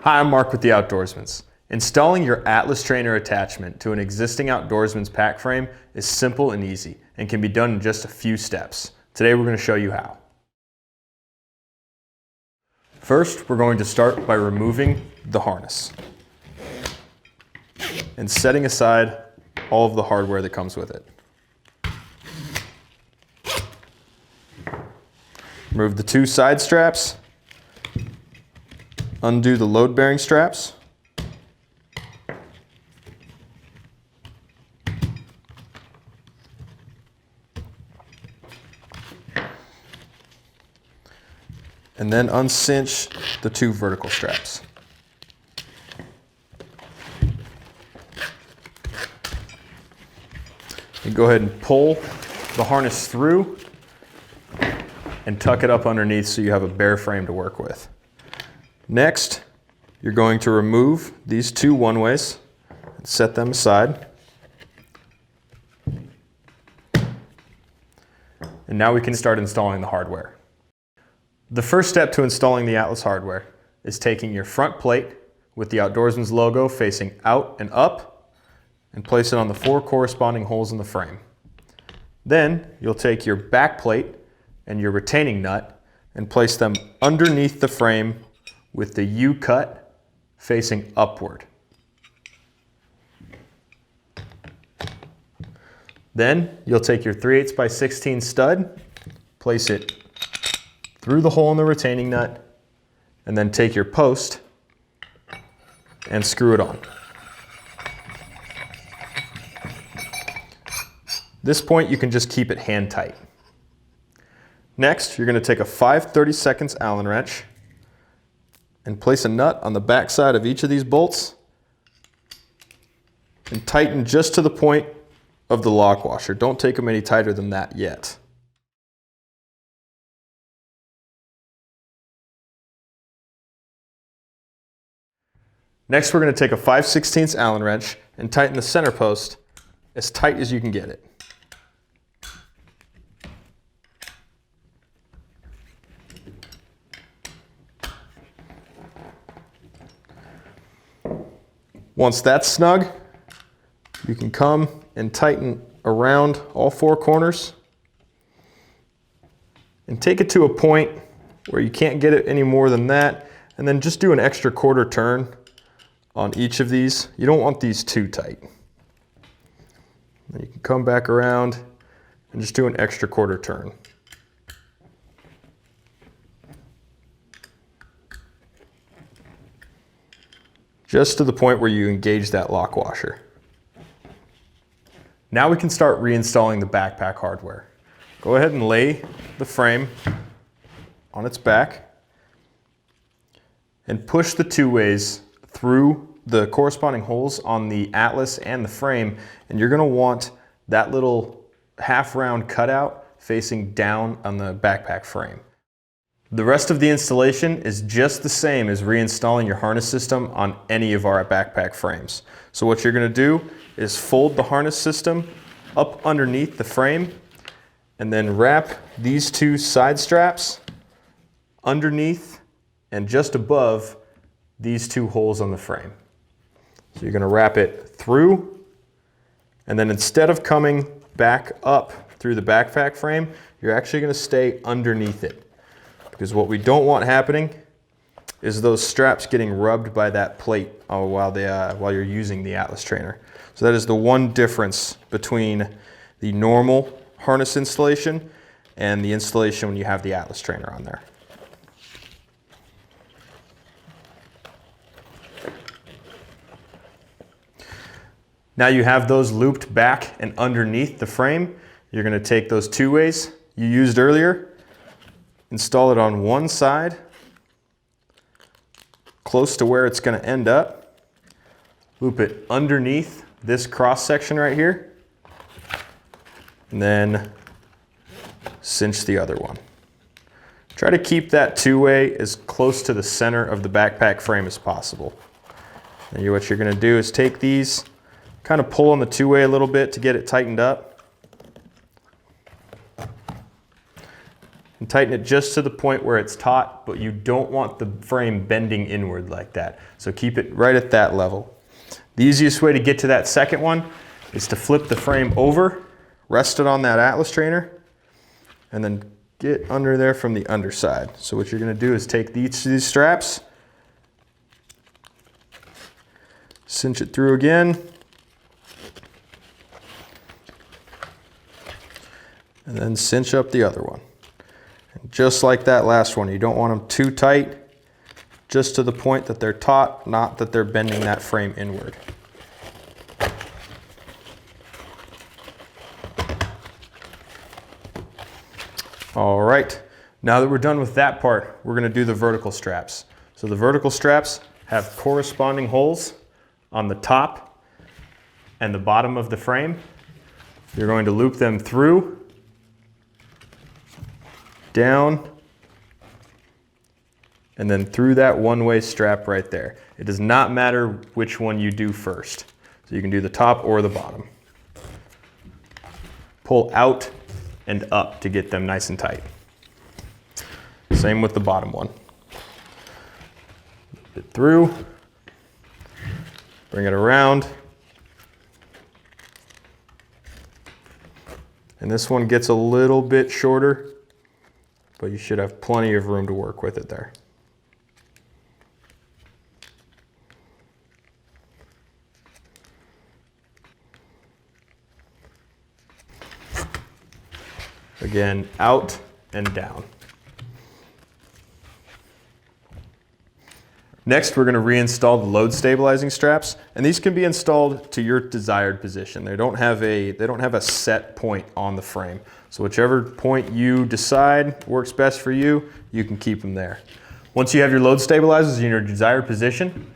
Hi, I'm Mark with the Outdoorsmans. Installing your Atlas trainer attachment to an existing Outdoorsmans pack frame is simple and easy and can be done in just a few steps. Today we're going to show you how. First, we're going to start by removing the harness and setting aside all of the hardware that comes with it. Remove the two side straps, undo the load-bearing straps, and then uncinch the two vertical straps. And go ahead and pull the harness through and tuck it up underneath so you have a bare frame to work with. Next, you're going to remove these two one-ways and set them aside. And now we can start installing the hardware. The first step to installing the Atlas hardware is taking your front plate with the Outdoorsmans logo facing out and up and place it on the four corresponding holes in the frame. Then you'll take your back plate and your retaining nut and place them underneath the frame with the U-cut facing upward. Then you'll take your 3/8 by 16 stud, place it through the hole in the retaining nut, and then take your post and screw it on. At this point, you can just keep it hand tight. Next, you're going to take a 5/32 Allen wrench and place a nut on the back side of each of these bolts and tighten just to the point of the lock washer. Don't take them any tighter than that yet. Next, we're going to take a 5/16 Allen wrench and tighten the center post as tight as you can get it. Once that's snug, you can come and tighten around all four corners and take it to a point where you can't get it any more than that, and then just do an extra quarter turn on each of these. You don't want these too tight. Then you can come back around and just do an extra quarter turn. Just to the point where you engage that lock washer. Now we can start reinstalling the backpack hardware. Go ahead and lay the frame on its back and push the two ways through the corresponding holes on the Atlas and the frame, and you're going to want that little half round cutout facing down on the backpack frame. The rest of the installation is just the same as reinstalling your harness system on any of our backpack frames. So what you're going to do is fold the harness system up underneath the frame and then wrap these two side straps underneath and just above these two holes on the frame. So you're going to wrap it through, and then instead of coming back up through the backpack frame, you're actually going to stay underneath it. Because what we don't want happening is those straps getting rubbed by that plate while you're using the Atlas trainer. So that is the one difference between the normal harness installation and the installation when you have the Atlas trainer on there. Now you have those looped back and underneath the frame. You're going to take those two ways you used earlier, install it on one side, close to where it's going to end up, loop it underneath this cross section right here, and then cinch the other one. Try to keep that two-way as close to the center of the backpack frame as possible. And what you're going to do is take these, kind of pull on the two-way a little bit to get it tightened up. and tighten it just to the point where it's taut, but you don't want the frame bending inward like that. So keep it right at that level. The easiest way to get to that second one is to flip the frame over, rest it on that Atlas trainer, and then get under there from the underside. So what you're gonna do is take each of these straps, cinch it through again, and then cinch up the other one. And just like that last one, you don't want them too tight, just to the point that they're taut, not that they're bending that frame inward. All right, now that we're done with that part, we're gonna do the vertical straps. So the vertical straps have corresponding holes on the top and the bottom of the frame. You're going to loop them through, down, and then through that one-way strap right there. It does not matter which one you do first. So you can do the top or the bottom. Pull out and up to get them nice and tight. Same with the bottom one. Loop it through, bring it around, and this one gets a little bit shorter, but you should have plenty of room to work with it there. Again, out and down. Next, we're going to reinstall the load stabilizing straps, and these can be installed to your desired position. They don't have a set point on the frame. So whichever point you decide works best for you, you can keep them there. Once you have your load stabilizers in your desired position,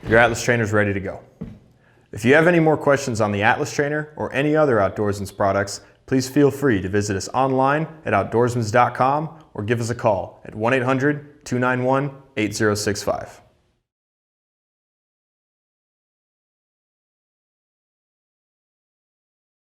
your Atlas trainer is ready to go. If you have any more questions on the Atlas trainer or any other Outdoorsmans products, please feel free to visit us online at outdoorsmans.com or give us a call at 1-800-291-8065.